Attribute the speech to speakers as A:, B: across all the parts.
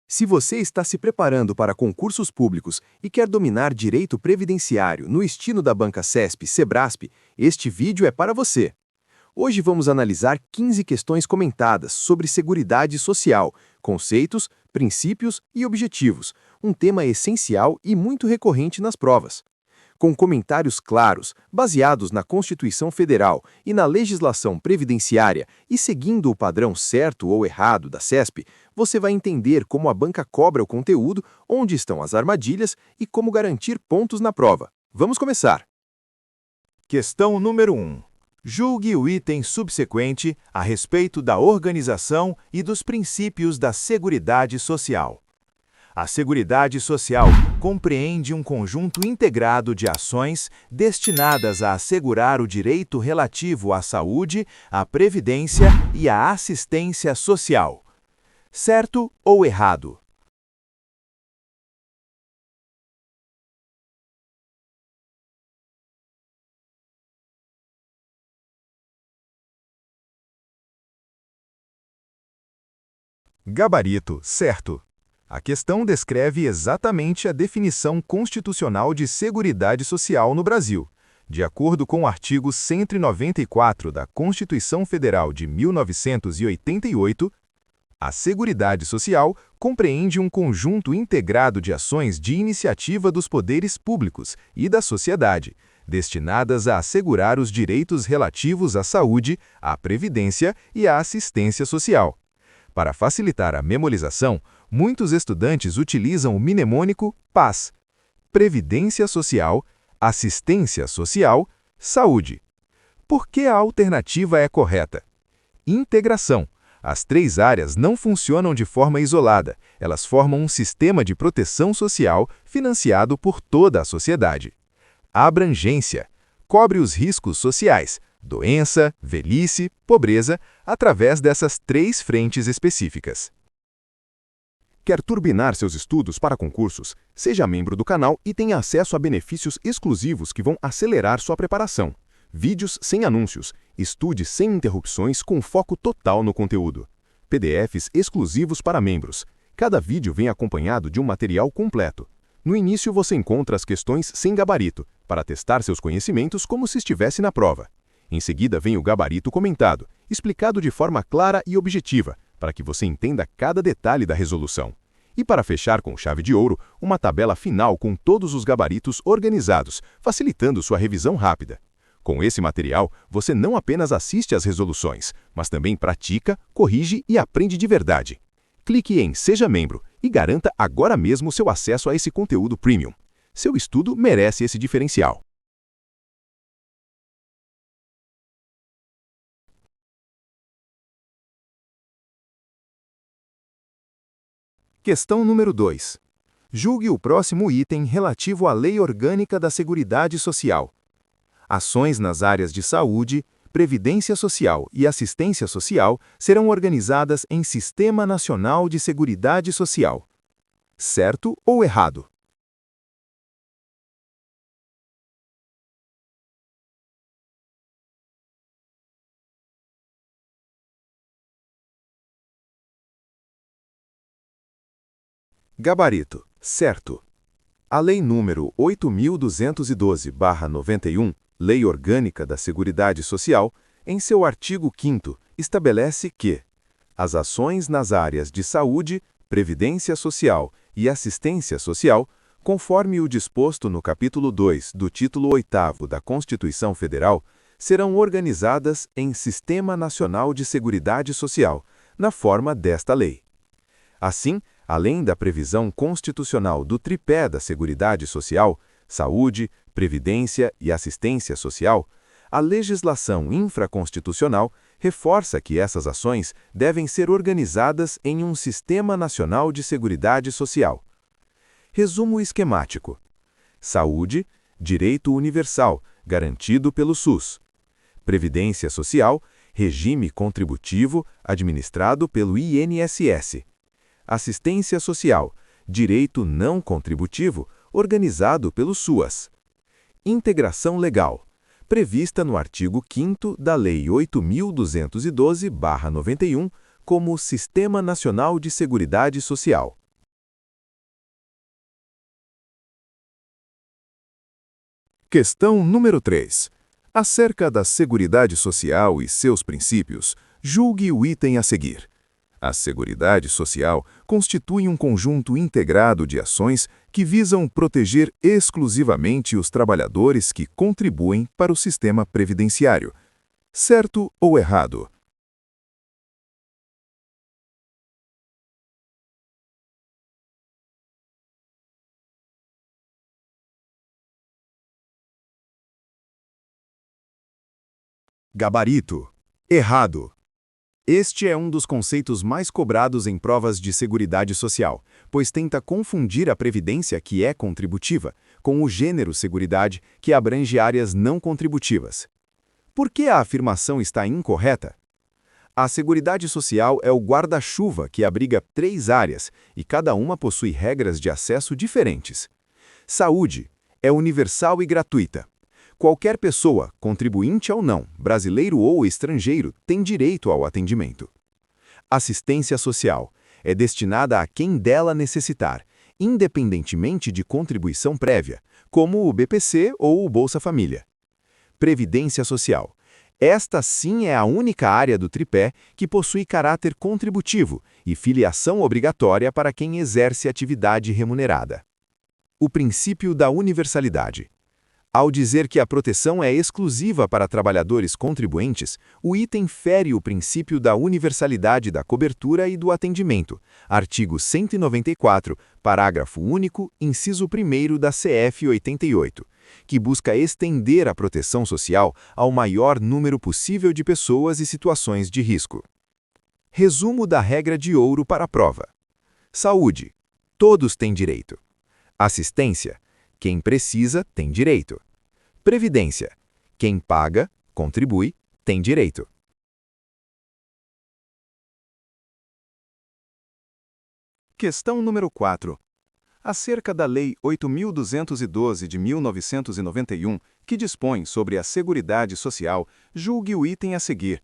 A: Se você está se preparando para concursos públicos e quer dominar direito previdenciário no estilo da banca CESP-Sebrasp, este vídeo é para você. Hoje vamos analisar 15 questões comentadas sobre Seguridade Social, conceitos, princípios e objetivos, um tema essencial e muito recorrente nas provas. Com comentários claros, baseados na Constituição Federal e na legislação previdenciária e seguindo o padrão certo ou errado da CESP, você vai entender como a banca cobra o conteúdo, onde estão as armadilhas e como garantir pontos na prova. Vamos começar!
B: Questão número 1. Julgue o item subsequente a respeito da organização e dos princípios da Seguridade Social. A Seguridade Social compreende um conjunto integrado de ações destinadas a assegurar o direito relativo à saúde, à previdência e à assistência social. Certo ou errado? Gabarito, certo. A questão descreve exatamente a definição constitucional de Seguridade Social no Brasil. De acordo com o artigo 194 da Constituição Federal de 1988, a Seguridade Social compreende um conjunto integrado de ações de iniciativa dos poderes públicos e da sociedade, destinadas a assegurar os direitos relativos à saúde, à previdência e à assistência social. Para facilitar a memorização, muitos estudantes utilizam o mnemônico PAS, Previdência Social, Assistência Social, Saúde. Por que a alternativa é correta? Integração. As três áreas não funcionam de forma isolada, elas formam um sistema de proteção social financiado por toda a sociedade. Abrangência. Cobre os riscos sociais, doença, velhice, pobreza, através dessas três frentes específicas.
A: Quer turbinar seus estudos para concursos? Seja membro do canal e tenha acesso a benefícios exclusivos que vão acelerar sua preparação. Vídeos sem anúncios, estude sem interrupções com foco total no conteúdo. PDFs exclusivos para membros. Cada vídeo vem acompanhado de um material completo. No início você encontra as questões sem gabarito, para testar seus conhecimentos como se estivesse na prova. Em seguida vem o gabarito comentado, explicado de forma clara e objetiva, para que você entenda cada detalhe da resolução. E para fechar com chave de ouro, uma tabela final com todos os gabaritos organizados, facilitando sua revisão rápida. Com esse material, você não apenas assiste às resoluções, mas também pratica, corrige e aprende de verdade. Clique em Seja Membro e garanta agora mesmo seu acesso a esse conteúdo premium. Seu estudo merece esse diferencial. Questão número 2. Julgue o próximo item relativo à Lei Orgânica da Seguridade Social. Ações nas áreas de saúde, previdência social e assistência social serão organizadas em Sistema Nacional de Seguridade Social. Certo ou errado? Gabarito, certo. A Lei nº 8.212/91, Lei Orgânica da Seguridade Social, em seu artigo 5º, estabelece que as ações nas áreas de saúde, previdência social e assistência social, conforme o disposto no capítulo 2 do título 8º da Constituição Federal, serão organizadas em Sistema Nacional de Seguridade Social, na forma desta lei. Assim, além da previsão constitucional do tripé da Seguridade Social, saúde, previdência e assistência social, a legislação infraconstitucional reforça que essas ações devem ser organizadas em um Sistema Nacional de Seguridade Social. Resumo esquemático. Saúde, direito universal, garantido pelo SUS. Previdência Social, regime contributivo, administrado pelo INSS. Assistência Social, direito não contributivo, organizado pelo SUAS. Integração legal, prevista no artigo 5º da Lei 8.212/91 como Sistema Nacional de Seguridade Social. Questão número 3. Acerca da Seguridade Social e seus princípios, julgue o item a seguir. A Seguridade Social constitui um conjunto integrado de ações que visam proteger exclusivamente os trabalhadores que contribuem para o sistema previdenciário. Certo ou errado?
B: Gabarito. Errado. Este é um dos conceitos mais cobrados em provas de seguridade social, pois tenta confundir a previdência, que é contributiva, com o gênero seguridade, que abrange áreas não contributivas. Por que a afirmação está incorreta? A Seguridade Social é o guarda-chuva que abriga 3 áreas e cada uma possui regras de acesso diferentes. Saúde é universal e gratuita. Qualquer pessoa, contribuinte ou não, brasileiro ou estrangeiro, tem direito ao atendimento. Assistência social é destinada a quem dela necessitar, independentemente de contribuição prévia, como o BPC ou o Bolsa Família. Previdência social. Esta sim é a única área do tripé que possui caráter contributivo e filiação obrigatória para quem exerce atividade remunerada. O princípio da universalidade. Ao dizer que a proteção é exclusiva para trabalhadores contribuintes, o item fere o princípio da universalidade da cobertura e do atendimento, artigo 194, parágrafo único, inciso 1º da CF 88, que busca estender a proteção social ao maior número possível de pessoas e situações de risco. Resumo da regra de ouro para a prova. Saúde. Todos têm direito. Assistência. Quem precisa tem direito. Previdência. Quem paga, contribui, tem direito. Questão número 4. Acerca da Lei 8.212 de 1991, que dispõe sobre a Seguridade Social, julgue o item a seguir.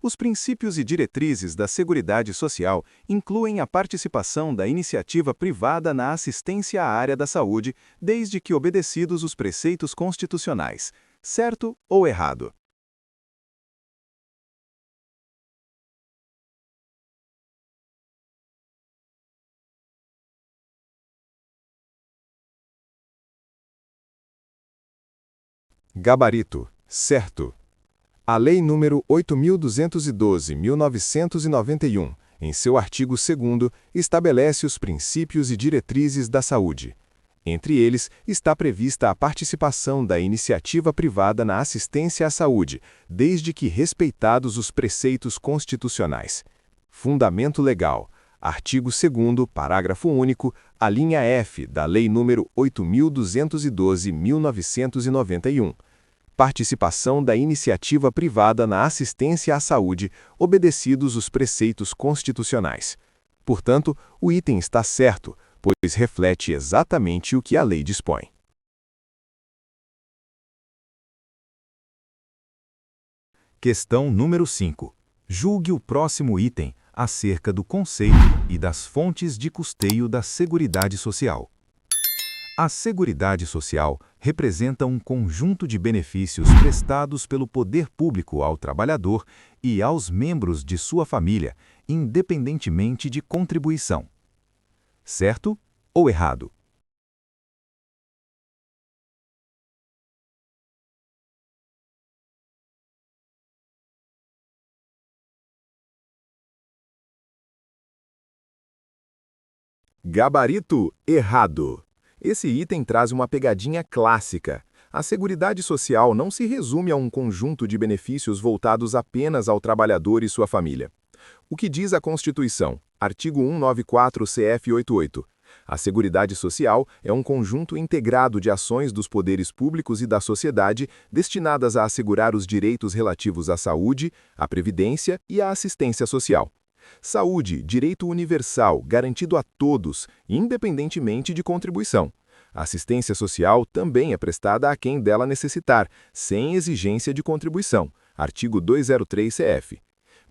B: Os princípios e diretrizes da Seguridade Social incluem a participação da iniciativa privada na assistência à área da saúde, desde que obedecidos os preceitos constitucionais. Certo ou errado? Gabarito. Certo. A Lei nº 8.212/1991, em seu artigo 2º, estabelece os princípios e diretrizes da saúde. Entre eles, está prevista a participação da iniciativa privada na assistência à saúde, desde que respeitados os preceitos constitucionais. Fundamento legal. Artigo 2º, parágrafo único, a linha F da Lei nº 8.212/1991. Participação da iniciativa privada na assistência à saúde, obedecidos os preceitos constitucionais. Portanto, o item está certo, pois reflete exatamente o que a lei dispõe. Questão número 5. Julgue o próximo item acerca do conceito e das fontes de custeio da Seguridade Social. A Seguridade Social representa um conjunto de benefícios prestados pelo poder público ao trabalhador e aos membros de sua família, independentemente de contribuição. Certo ou errado? Gabarito errado. Esse item traz uma pegadinha clássica. A Seguridade Social não se resume a um conjunto de benefícios voltados apenas ao trabalhador e sua família. O que diz a Constituição? Artigo 194 CF 88. A Seguridade Social é um conjunto integrado de ações dos poderes públicos e da sociedade destinadas a assegurar os direitos relativos à saúde, à previdência e à assistência social. Saúde, direito universal, garantido a todos, independentemente de contribuição. Assistência social também é prestada a quem dela necessitar, sem exigência de contribuição. Artigo 203 CF.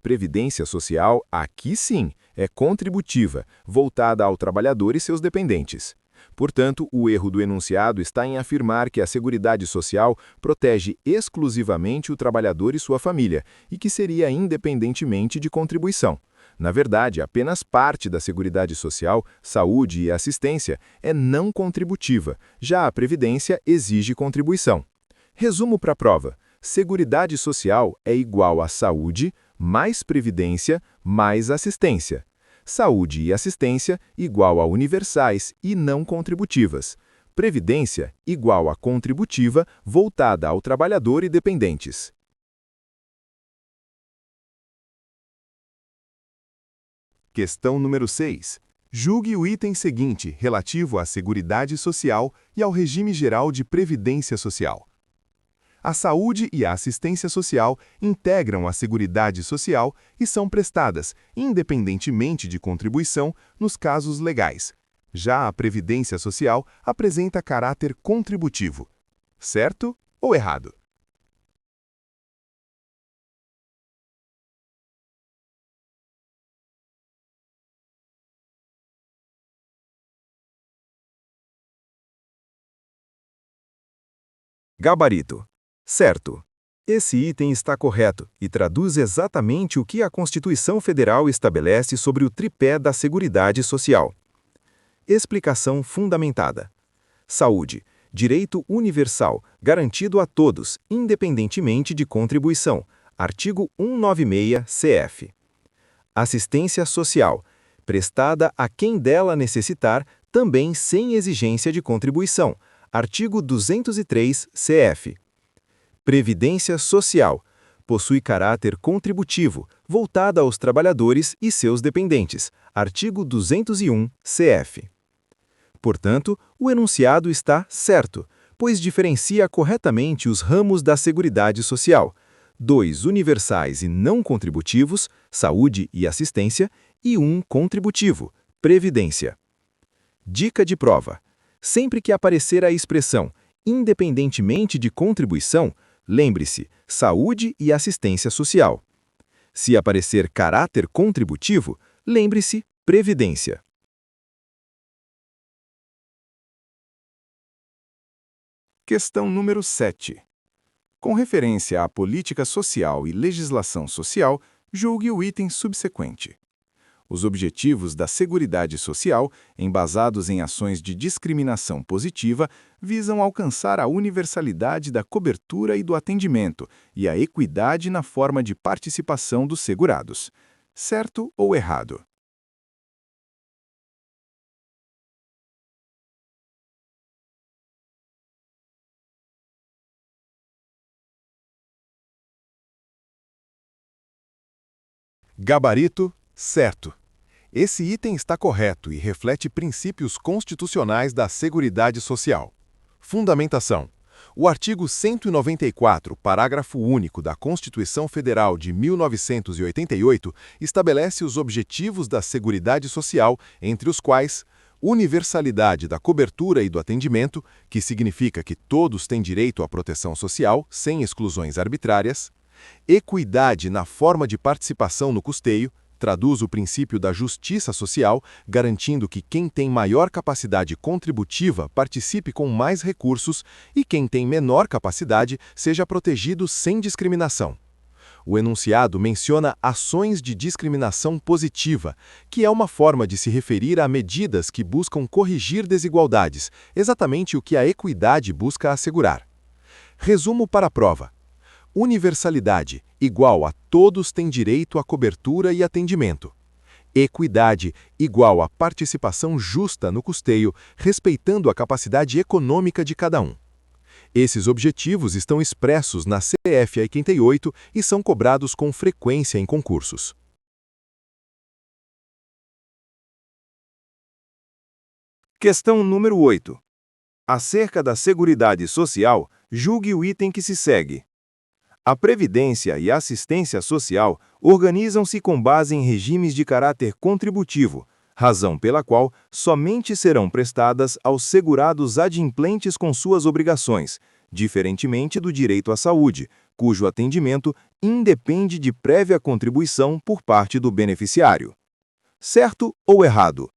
B: Previdência social, aqui sim, é contributiva, voltada ao trabalhador e seus dependentes.
A: Portanto, o erro do enunciado está em afirmar que a Seguridade Social protege exclusivamente o trabalhador e sua família, e que seria independentemente de contribuição. Na verdade, apenas parte da Seguridade Social, saúde e assistência é não contributiva, já a Previdência exige contribuição. Resumo para a prova: Seguridade Social é igual a saúde mais previdência mais assistência. Saúde e assistência igual a universais e não contributivas. Previdência igual a contributiva voltada ao trabalhador e dependentes.
B: Questão número 6. Julgue o item seguinte relativo à Seguridade Social e ao regime geral de Previdência Social. A saúde e a assistência social integram a Seguridade Social e são prestadas, independentemente de contribuição, nos casos legais. Já a Previdência Social apresenta caráter contributivo. Certo ou errado?
A: Gabarito. Certo. Esse item está correto e traduz exatamente o que a Constituição Federal estabelece sobre o tripé da Seguridade Social. Explicação fundamentada. Saúde. Direito universal, garantido a todos, independentemente de contribuição. Artigo 196 CF. Assistência social. Prestada a quem dela necessitar, também sem exigência de contribuição. Artigo 203 CF. Previdência Social. Possui caráter contributivo, voltada aos trabalhadores e seus dependentes. Artigo 201 CF. Portanto, o enunciado está certo, pois diferencia corretamente os ramos da Seguridade Social: 2 universais e não contributivos, saúde e assistência, e 1 contributivo, previdência. Dica de prova: sempre que aparecer a expressão independentemente de contribuição, lembre-se, saúde e assistência social. Se aparecer caráter contributivo, lembre-se, previdência. Questão número 7. Com referência à política social e legislação social, julgue o item subsequente. Os objetivos da Seguridade Social, embasados em ações de discriminação positiva, visam alcançar a universalidade da cobertura e do atendimento e a equidade na forma de participação dos segurados. Certo ou errado?
B: Gabarito, certo. Esse item está correto e reflete princípios constitucionais da Seguridade Social. Fundamentação. O artigo 194, parágrafo único da Constituição Federal de 1988 estabelece os objetivos da Seguridade Social, entre os quais universalidade da cobertura e do atendimento, que significa que todos têm direito à proteção social, sem exclusões arbitrárias; equidade na forma de participação no custeio, traduz o princípio da justiça social, garantindo que quem tem maior capacidade contributiva participe com mais recursos e quem tem menor capacidade seja protegido sem discriminação. O enunciado menciona ações de discriminação positiva, que é uma forma de se referir a medidas que buscam corrigir desigualdades, exatamente o que a equidade busca assegurar. Resumo para a prova. Universalidade, igual a todos têm direito à cobertura e atendimento. Equidade, igual a participação justa no custeio, respeitando a capacidade econômica de cada um. Esses objetivos estão expressos na CF 88 e são cobrados com frequência em concursos.
A: Questão número 8. Acerca da Seguridade Social, julgue o item que se segue. A Previdência e a Assistência Social organizam-se com base em regimes de caráter contributivo, razão pela qual somente serão prestadas aos segurados adimplentes com suas obrigações, diferentemente do direito à saúde, cujo atendimento independe de prévia contribuição por parte do beneficiário. Certo ou errado?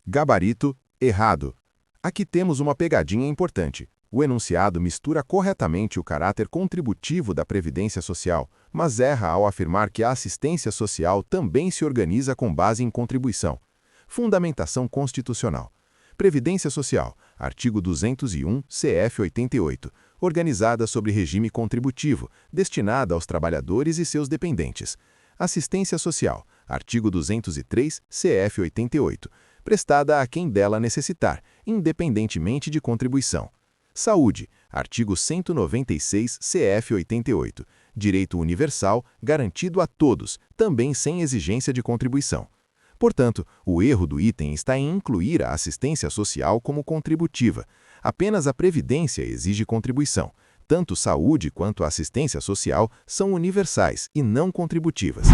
A: Gabarito errado. Aqui temos uma pegadinha importante. O enunciado mistura corretamente o caráter contributivo da Previdência Social, mas erra ao afirmar que a assistência social também se organiza com base em contribuição. Fundamentação constitucional. Previdência Social, artigo 201, CF 88, organizada sobre regime contributivo, destinada aos trabalhadores e seus dependentes. Assistência Social, artigo 203, CF 88, prestada a quem dela necessitar, independentemente de contribuição. Saúde, artigo 196, CF 88, direito universal garantido a todos, também sem exigência de contribuição. Portanto, o erro do item está em incluir a assistência social como contributiva. Apenas a Previdência exige contribuição. Tanto saúde quanto a assistência social são universais e não contributivas.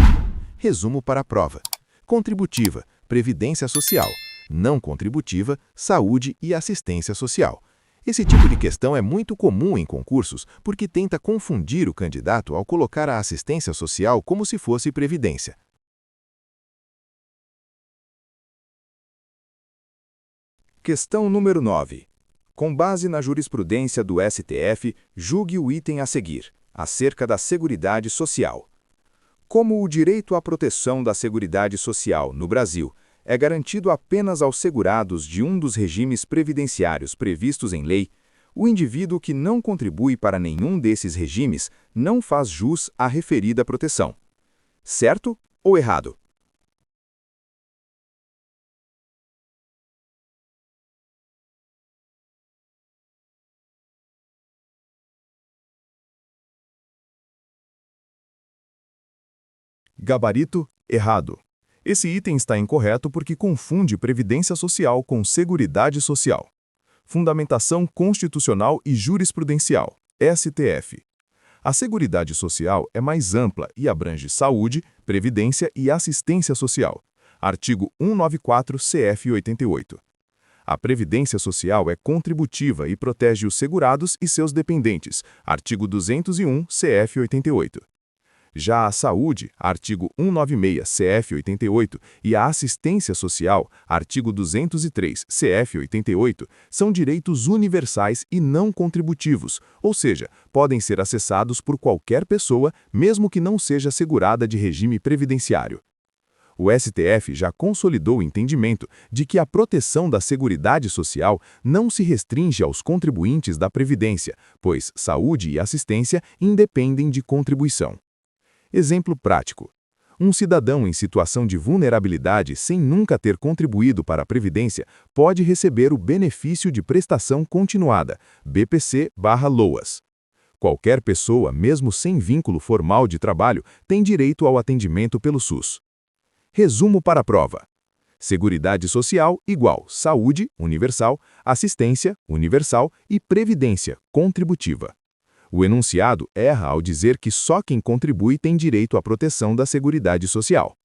A: Resumo para a prova. Contributiva, Previdência Social. Não contributiva, saúde e assistência social. Esse tipo de questão é muito comum em concursos porque tenta confundir o candidato ao colocar a assistência social como se fosse previdência.
B: Questão número 9. Com base na jurisprudência do STF, julgue o item a seguir, acerca da Seguridade Social. Como o direito à proteção da Seguridade Social no Brasil é garantido apenas aos segurados de um dos regimes previdenciários previstos em lei, o indivíduo que não contribui para nenhum desses regimes não faz jus à referida proteção. Certo ou errado? Gabarito errado. Esse item está incorreto porque confunde Previdência Social com Seguridade Social. Fundamentação constitucional e jurisprudencial, STF. A Seguridade Social é mais ampla e abrange saúde, previdência e assistência social. Artigo 194 CF 88. A Previdência Social é contributiva e protege os segurados e seus dependentes. Artigo 201 CF 88. Já a saúde, artigo 196 CF 88, e a assistência social, artigo 203 CF 88, são direitos universais e não contributivos, ou seja, podem ser acessados por qualquer pessoa, mesmo que não seja segurada de regime previdenciário. O STF já consolidou o entendimento de que a proteção da Seguridade Social não se restringe aos contribuintes da Previdência, pois saúde e assistência independem de contribuição. Exemplo prático. Um cidadão em situação de vulnerabilidade sem nunca ter contribuído para a Previdência pode receber o benefício de prestação continuada, BPC/LOAS. Qualquer pessoa, mesmo sem vínculo formal de trabalho, tem direito ao atendimento pelo SUS. Resumo para a prova. Seguridade Social igual saúde, universal, assistência, universal e previdência, contributiva. O enunciado erra ao dizer que só quem contribui tem direito à proteção da Seguridade Social.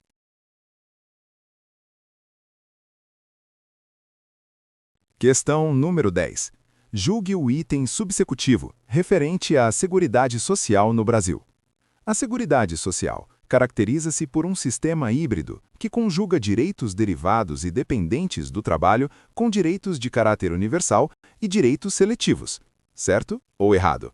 B: Questão número 10. Julgue o item subsecutivo, referente à Seguridade Social no Brasil. A Seguridade Social caracteriza-se por um sistema híbrido que conjuga direitos derivados e dependentes do trabalho com direitos de caráter universal e direitos seletivos. Certo ou errado?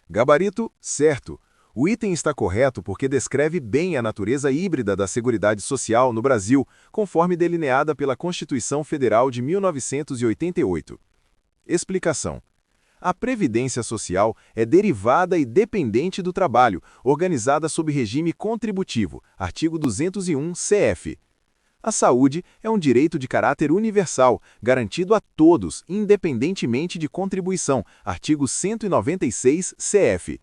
B: Gabarito certo. O item está correto porque descreve bem a natureza híbrida da Seguridade Social no Brasil, conforme delineada pela Constituição Federal de 1988. Explicação. A Previdência Social é derivada e dependente do trabalho, organizada sob regime contributivo, artigo 201 CF. A saúde é um direito de caráter universal, garantido a todos, independentemente de contribuição, artigo 196 CF.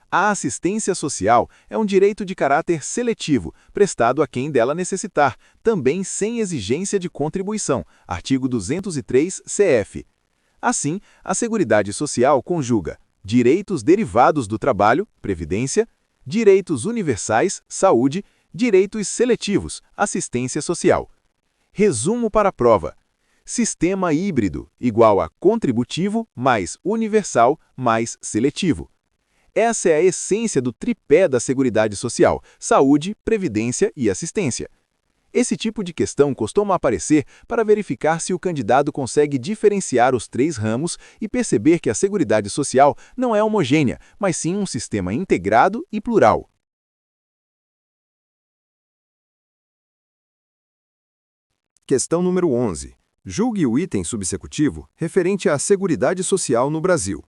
B: A assistência social é um direito de caráter seletivo, prestado a quem dela necessitar, também sem exigência de contribuição, artigo 203 CF. Assim, a Seguridade Social conjuga direitos derivados do trabalho, previdência, direitos universais, saúde, direitos seletivos, assistência social. Resumo para a prova.
A: Sistema híbrido, igual a contributivo mais universal mais seletivo. Essa é a essência do tripé da Seguridade Social: saúde, previdência e assistência. Esse tipo de questão costuma aparecer para verificar se o candidato consegue diferenciar os três ramos e perceber que a Seguridade Social não é homogênea, mas sim um sistema integrado e plural.
B: Questão número 11. Julgue o item subsecutivo referente à Seguridade Social no Brasil.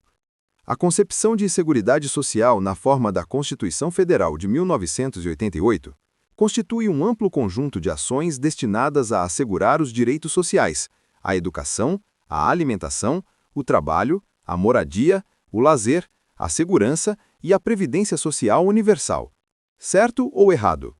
B: A concepção de Seguridade Social na forma da Constituição Federal de 1988 constitui um amplo conjunto de ações destinadas a assegurar os direitos sociais, a educação, a alimentação, o trabalho, a moradia, o lazer, a segurança e a previdência social universal. Certo ou errado?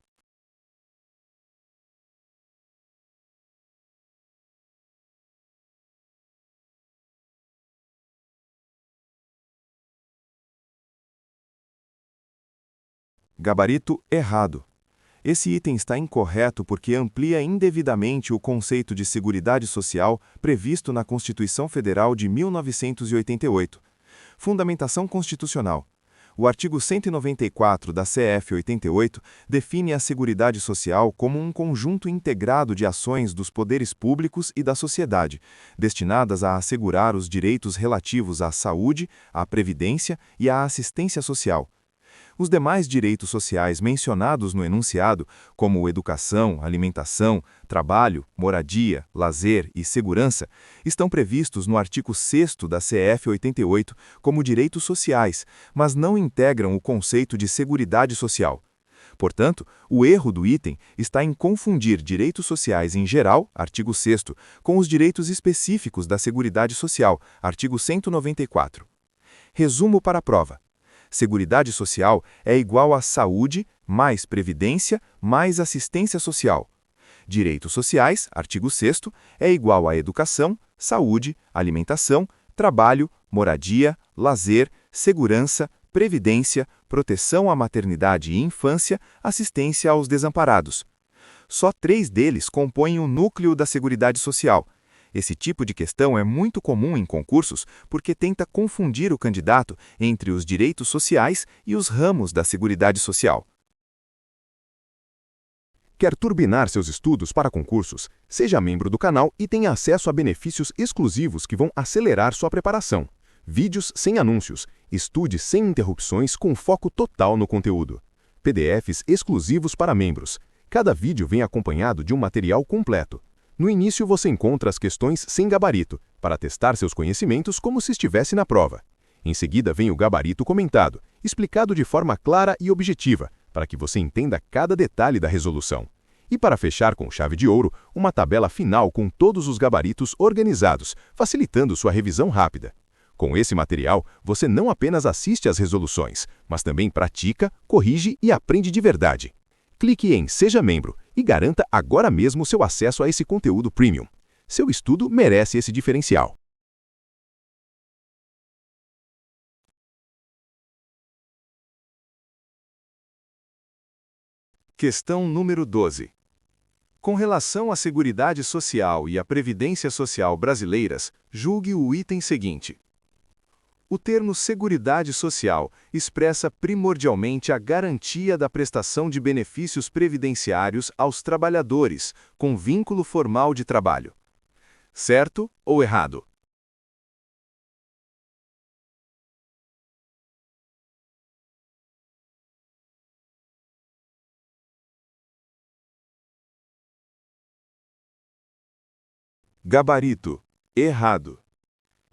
B: Gabarito errado. Esse item está incorreto porque amplia indevidamente o conceito de Seguridade Social previsto na Constituição Federal de 1988. Fundamentação constitucional. O artigo 194 da CF 88 define a Seguridade Social como um conjunto integrado de ações dos poderes públicos e da sociedade, destinadas a assegurar os direitos relativos à saúde, à previdência e à assistência social. Os demais direitos sociais mencionados no enunciado, como educação, alimentação, trabalho, moradia, lazer e segurança, estão previstos no artigo 6º da CF 88 como direitos sociais, mas não integram o conceito de Seguridade Social. Portanto, o erro do item está em confundir direitos sociais em geral, artigo 6º, com os direitos específicos da Seguridade Social, artigo 194. Resumo para a prova. Seguridade Social é igual a saúde, mais previdência, mais assistência social. Direitos sociais, artigo 6º, é igual a educação, saúde, alimentação, trabalho, moradia, lazer, segurança, previdência, proteção à maternidade e infância, assistência aos desamparados. Só 3 deles compõem o núcleo da Seguridade Social. Esse tipo de questão é muito comum em concursos porque tenta confundir o candidato entre os direitos sociais e os ramos da Seguridade Social. Quer turbinar seus estudos para concursos? Seja membro do canal e tenha acesso a benefícios exclusivos que vão acelerar sua preparação. Vídeos sem anúncios, estude sem interrupções com foco total no conteúdo. PDFs exclusivos para membros. Cada vídeo vem acompanhado de um material completo. No início você encontra as questões sem gabarito, para testar seus conhecimentos como se estivesse na prova. Em seguida vem o gabarito comentado, explicado de forma clara e objetiva, para que você entenda cada detalhe da resolução. E para fechar com chave de ouro, uma tabela final com todos os gabaritos organizados, facilitando sua revisão rápida. Com esse material, você não apenas assiste às resoluções, mas também pratica, corrige e aprende de verdade. Clique em Seja Membro e garanta agora mesmo seu acesso a esse conteúdo premium. Seu estudo merece esse diferencial. Questão número 12. Com relação à Seguridade Social e à Previdência Social brasileiras, julgue o item seguinte. O termo Seguridade Social expressa primordialmente a garantia da prestação de benefícios previdenciários aos trabalhadores, com vínculo formal de trabalho. Certo ou errado? Gabarito: errado.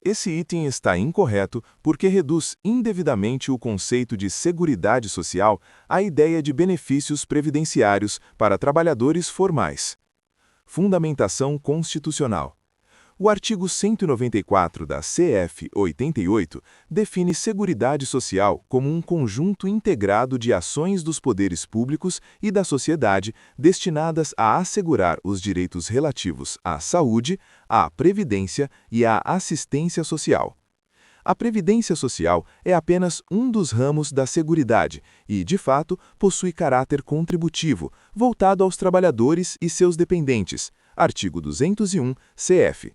B: Esse item está incorreto porque reduz indevidamente o conceito de Seguridade Social à ideia de benefícios previdenciários para trabalhadores formais. Fundamentação constitucional. O artigo 194 da CF 88 define Seguridade Social como um conjunto integrado de ações dos poderes públicos e da sociedade destinadas a assegurar os direitos relativos à saúde, à previdência e à assistência social. A Previdência Social é apenas um dos ramos da Seguridade e, de fato, possui caráter contributivo, voltado aos trabalhadores e seus dependentes. Artigo 201, CF.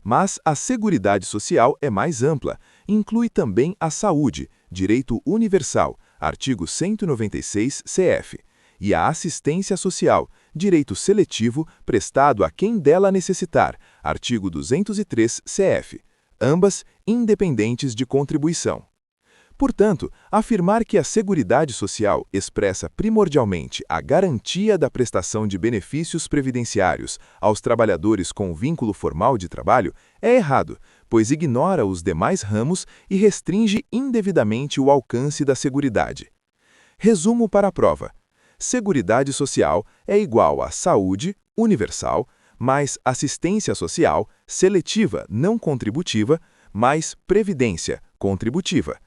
A: Mas a Seguridade Social é mais ampla, inclui também a saúde, direito universal, artigo 196 CF, e a assistência social, direito seletivo prestado a quem dela necessitar, artigo 203 CF, ambas independentes de contribuição. Portanto, afirmar que a Seguridade Social expressa primordialmente a garantia da prestação de benefícios previdenciários aos trabalhadores com vínculo formal de trabalho é errado, pois ignora os demais ramos e restringe indevidamente o alcance da Seguridade. Resumo para a prova. Seguridade Social é igual a saúde universal, mais assistência social seletiva não contributiva, mais previdência contributiva.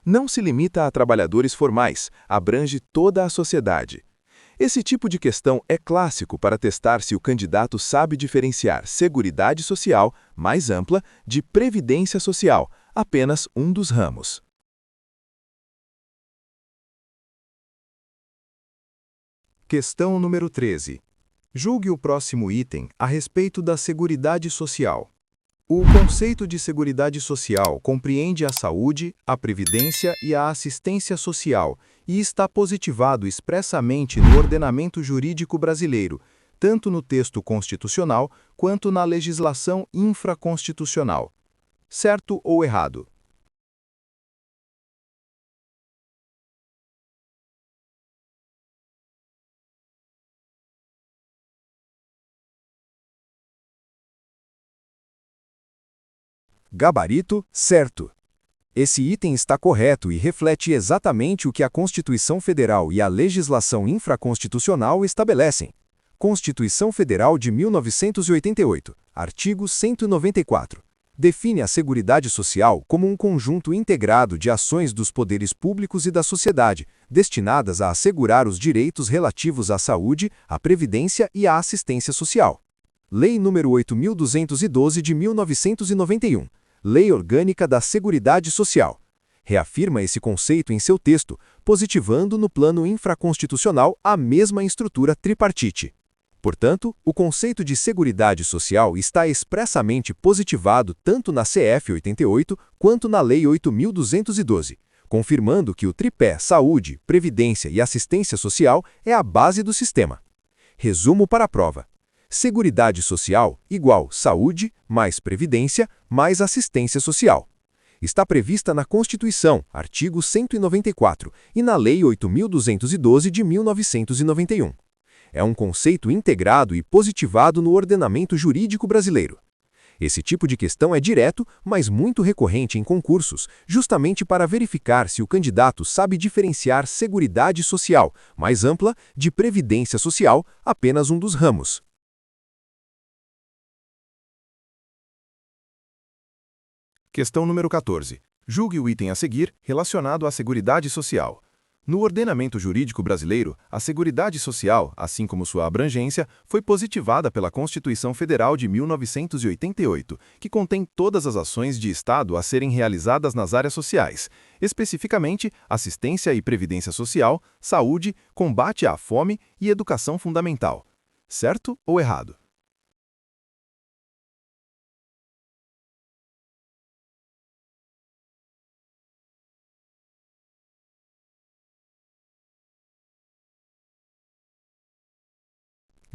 A: Não se limita a trabalhadores formais, abrange toda a sociedade. Esse tipo de questão é clássico para testar se o candidato sabe diferenciar Seguridade Social, mais ampla, de Previdência Social, apenas um dos ramos.
B: Questão número 13. Julgue o próximo item a respeito da Seguridade Social. O conceito de Seguridade Social compreende a saúde, a previdência e a assistência social e está positivado expressamente no ordenamento jurídico brasileiro, tanto no texto constitucional quanto na legislação infraconstitucional. Certo ou errado? Gabarito, certo. Esse item está correto e reflete exatamente o que a Constituição Federal e a legislação infraconstitucional estabelecem. Constituição Federal de 1988, artigo 194. Define a Seguridade Social como um conjunto integrado de ações dos poderes públicos e da sociedade, destinadas a assegurar os direitos relativos à saúde, à previdência e à assistência social. Lei nº 8.212 de 1991. Lei Orgânica da Seguridade Social. Reafirma esse conceito em seu texto, positivando no plano infraconstitucional a mesma estrutura tripartite. Portanto, o conceito de Seguridade Social está expressamente positivado tanto na CF 88 quanto na Lei 8.212, confirmando que o tripé Saúde, Previdência e Assistência Social é a base do sistema. Resumo para a prova. Seguridade Social igual saúde, mais previdência, mais assistência social. Está prevista na Constituição, artigo 194, e na Lei 8.212 de 1991. É um conceito integrado e positivado no ordenamento jurídico brasileiro. Esse tipo de questão é direto, mas muito recorrente em concursos, justamente para verificar se o candidato sabe diferenciar Seguridade Social, mais ampla, de Previdência Social, apenas um dos ramos. Questão número 14. Julgue o item a seguir relacionado à Seguridade Social. No ordenamento jurídico brasileiro, a Seguridade Social, assim como sua abrangência, foi positivada pela Constituição Federal de 1988, que contém todas as ações de Estado a serem realizadas nas áreas sociais, especificamente assistência e previdência social, saúde, combate à fome e educação fundamental. Certo ou errado?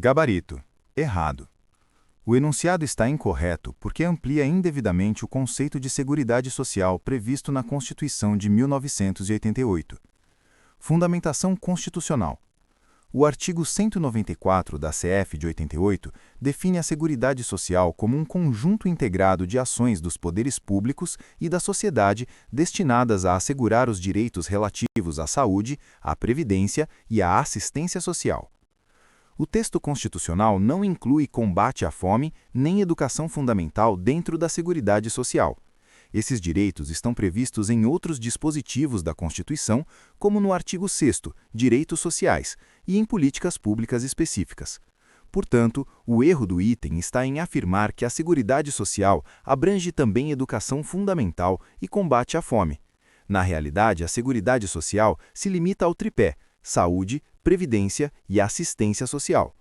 B: Gabarito. Errado. O enunciado está incorreto porque amplia indevidamente o conceito de Seguridade Social previsto na Constituição de 1988. Fundamentação constitucional. O artigo 194 da CF de 88 define a Seguridade Social como um conjunto integrado de ações dos poderes públicos e da sociedade destinadas a assegurar os direitos relativos à saúde, à previdência e à assistência social. O texto constitucional não inclui combate à fome nem educação fundamental dentro da Seguridade Social. Esses direitos estão previstos em outros dispositivos da Constituição, como no artigo 6º, Direitos Sociais, e em políticas públicas específicas. Portanto, o erro do item está em afirmar que a Seguridade Social abrange também educação fundamental e combate à fome. Na realidade, a Seguridade Social se limita ao tripé: saúde, previdência e assistência social.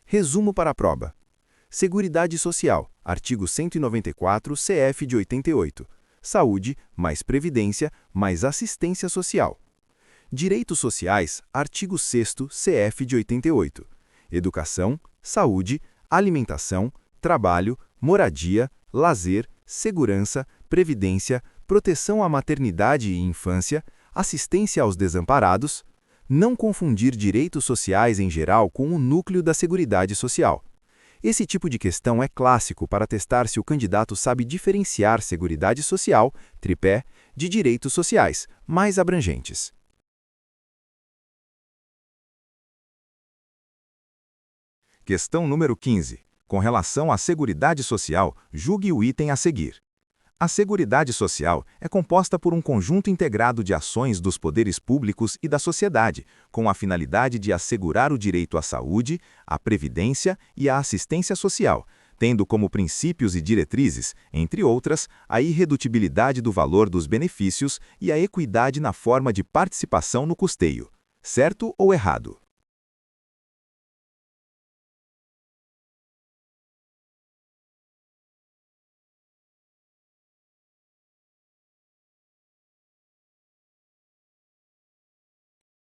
B: Resumo para a prova.
A: Seguridade Social, artigo 194, CF de 88. Saúde, mais previdência, mais assistência social. Direitos Sociais, artigo 6º, CF de 88. Educação, saúde, alimentação, trabalho, moradia, lazer, segurança, previdência, proteção à maternidade e infância, assistência aos desamparados. Não confundir direitos sociais em geral com o núcleo da Seguridade Social. Esse tipo de questão é clássico para testar se o candidato sabe diferenciar Seguridade Social, tripé, de direitos sociais, mais abrangentes.
B: Questão número 15. Com relação à Seguridade Social, julgue o item a seguir. A Seguridade Social é composta por um conjunto integrado de ações dos poderes públicos e da sociedade, com a finalidade de assegurar o direito à saúde, à previdência e à assistência social, tendo como princípios e diretrizes, entre outras, a irredutibilidade do valor dos benefícios e a equidade na forma de participação no custeio. Certo ou errado?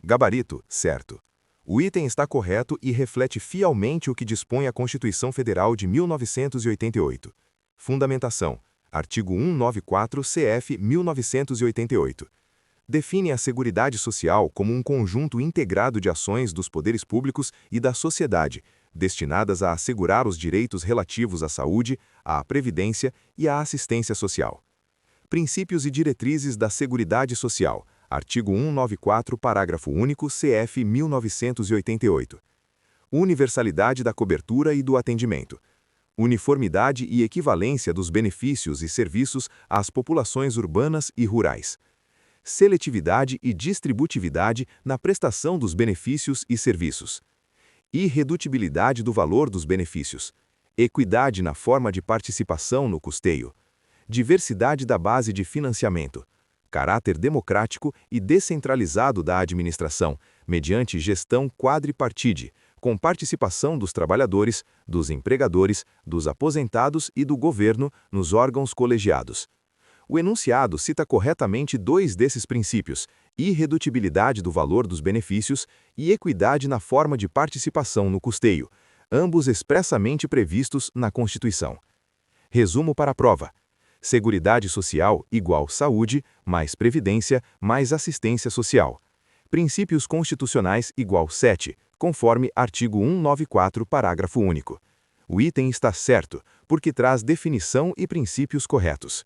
B: Gabarito, certo. O item está correto e reflete fielmente o que dispõe a Constituição Federal de 1988. Fundamentação. Artigo 194 CF 1988. Define a Seguridade Social como um conjunto integrado de ações dos poderes públicos e da sociedade, destinadas a assegurar os direitos relativos à saúde, à previdência e à assistência social. Princípios e diretrizes da Seguridade Social. Artigo 194, parágrafo único, CF 1988. Universalidade da cobertura e do atendimento. Uniformidade e equivalência dos benefícios e serviços às populações urbanas e rurais. Seletividade e distributividade na prestação dos benefícios e serviços. Irredutibilidade do valor dos benefícios. Equidade na forma de participação no custeio. Diversidade da base de financiamento. Caráter democrático e descentralizado da administração, mediante gestão quadripartite, com participação dos trabalhadores, dos empregadores, dos aposentados e do governo nos órgãos colegiados. O enunciado cita corretamente dois desses princípios, irredutibilidade do valor dos benefícios e equidade na forma de participação no custeio, ambos expressamente previstos na Constituição. Resumo para a prova. Seguridade Social igual saúde, mais previdência, mais assistência social. Princípios constitucionais igual 7, conforme artigo 194, parágrafo único. O item está certo, porque traz definição e princípios corretos.